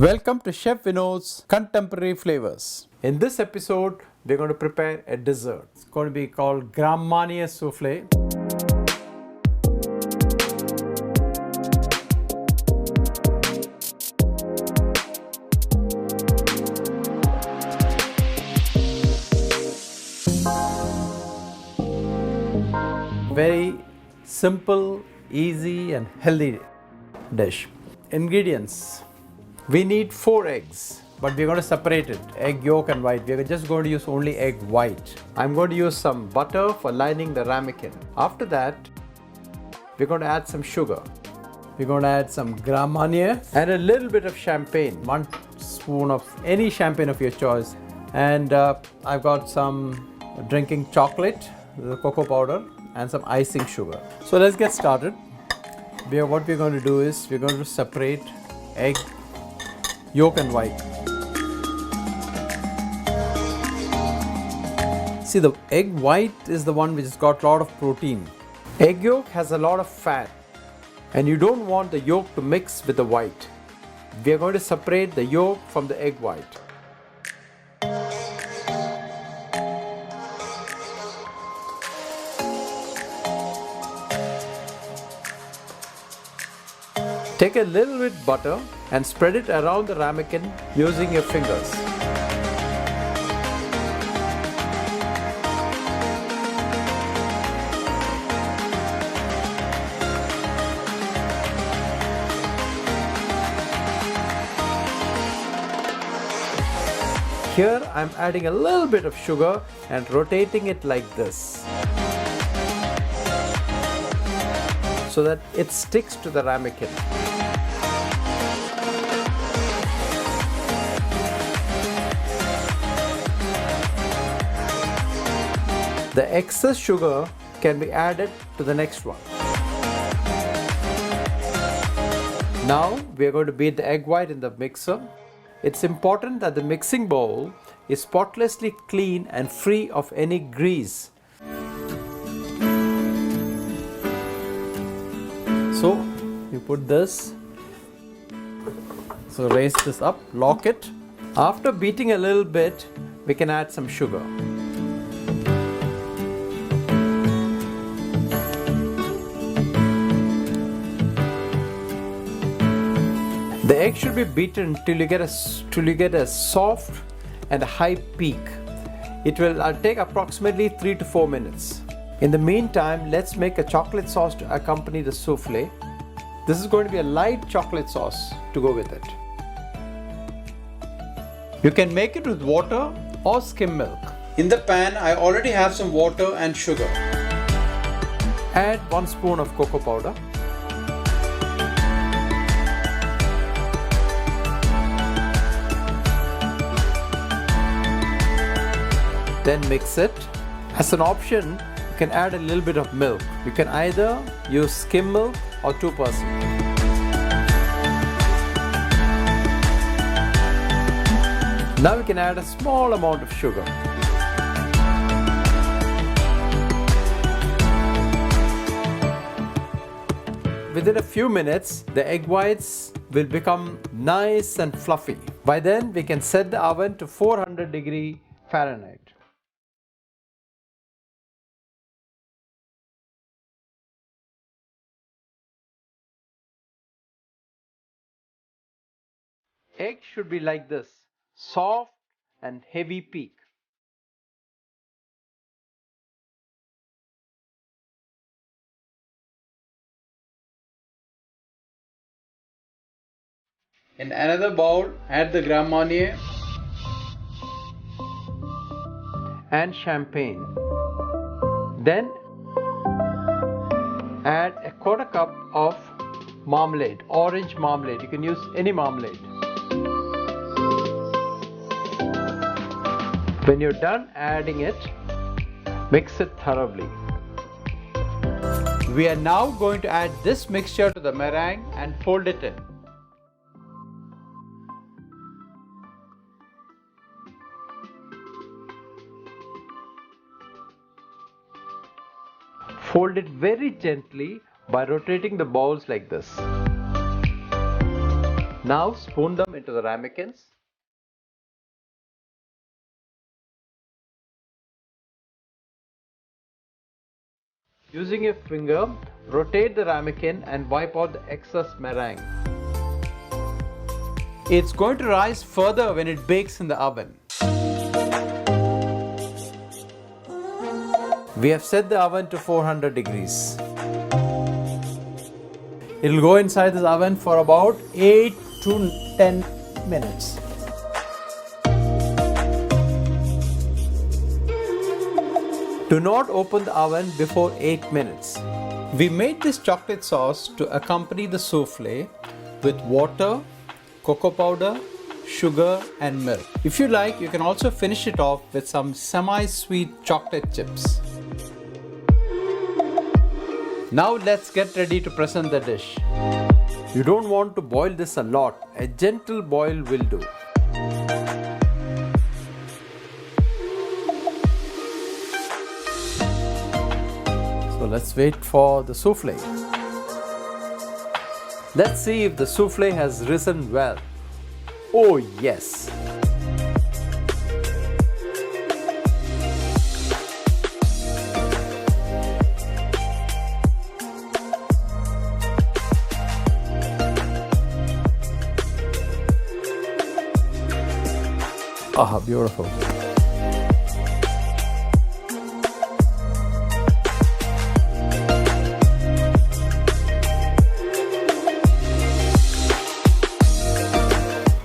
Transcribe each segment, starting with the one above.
Welcome to Chef Vinod's Contemporary Flavors. In this episode, we're going to prepare a dessert. It's going to be called Marnier Soufflé. Very simple, easy and healthy dish. Ingredients. We need 4 eggs, but we're going to separate it, egg yolk and white. We're just going to use only egg white. I'm going to use some butter for lining the ramekin. After that, we're going to add some sugar. We're going to add some Marnier and a little bit of champagne, 1 spoon of any champagne of your choice. And I've got some drinking chocolate, the cocoa powder, and some icing sugar. So let's get started. What we're going to do is we're going to separate egg yolk and white. See, the egg white is the one which has got a lot of protein. Egg yolk has a lot of fat, and you don't want the yolk to mix with the white. We are going to separate the yolk from the egg white. Take a little bit butter and spread it around the ramekin using your fingers. Here I'm adding a little bit of sugar and rotating it like this, so that it sticks to the ramekin. The excess sugar can be added to the next one. Now we are going to beat the egg white in the mixer. It's important that the mixing bowl is spotlessly clean and free of any grease. So you put this, so raise this up, lock it. After beating a little bit, we can add some sugar. The egg should be beaten till you get a soft and a high peak. It will take approximately 3 to 4 minutes. In the meantime, let's make a chocolate sauce to accompany the soufflé. This is going to be a light chocolate sauce to go with it. You can make it with water or skim milk. In the pan, I already have some water and sugar. Add 1 spoon of cocoa powder. Then mix it. As an option, you can add a little bit of milk. You can either use skim milk or 2%. Now we can add a small amount of sugar. Within a few minutes, the egg whites will become nice and fluffy. By then, we can set the oven to 400 degrees Fahrenheit. Egg should be like this, soft and heavy peak. In another bowl, add the Marnier and champagne. Then add a 1/4 cup of marmalade, orange marmalade. You can use any marmalade. When you're done adding it, mix it thoroughly. We are now going to add this mixture to the meringue and fold it in. Fold it very gently by rotating the balls like this. Now spoon them into the ramekins. Using your finger, rotate the ramekin and wipe out the excess meringue. It's going to rise further when it bakes in the oven. We have set the oven to 400 degrees. It will go inside this oven for about 8 to 10 minutes. Do not open the oven before 8 minutes. We made this chocolate sauce to accompany the soufflé with water, cocoa powder, sugar and milk. If you like, you can also finish it off with some semi-sweet chocolate chips. Now let's get ready to present the dish. You don't want to boil this a lot. A gentle boil will do. So let's wait for the soufflé. Let's see if the soufflé has risen well. Oh yes! Ah, beautiful.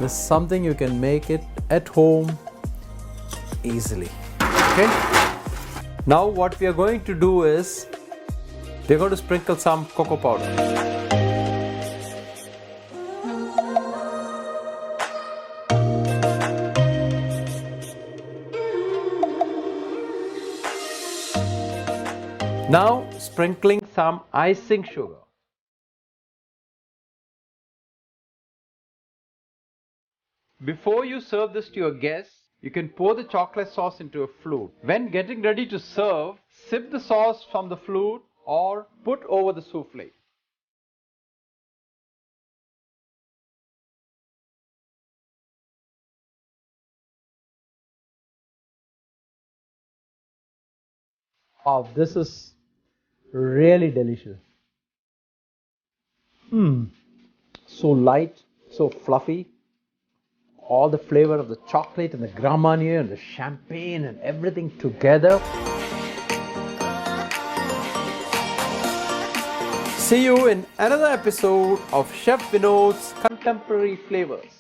This is something you can make it at home easily. Okay? Now what we are going to do is we're going to sprinkle some cocoa powder. Now sprinkling some icing sugar. Before you serve this to your guests, you can pour the chocolate sauce into a flute. When getting ready to serve, sip the sauce from the flute or put over the soufflé. Oh, this is really delicious. So light, so fluffy. All the flavor of the chocolate and the Grand Marnier and the champagne and everything together. See you in another episode of Chef Vinod's Contemporary Flavors.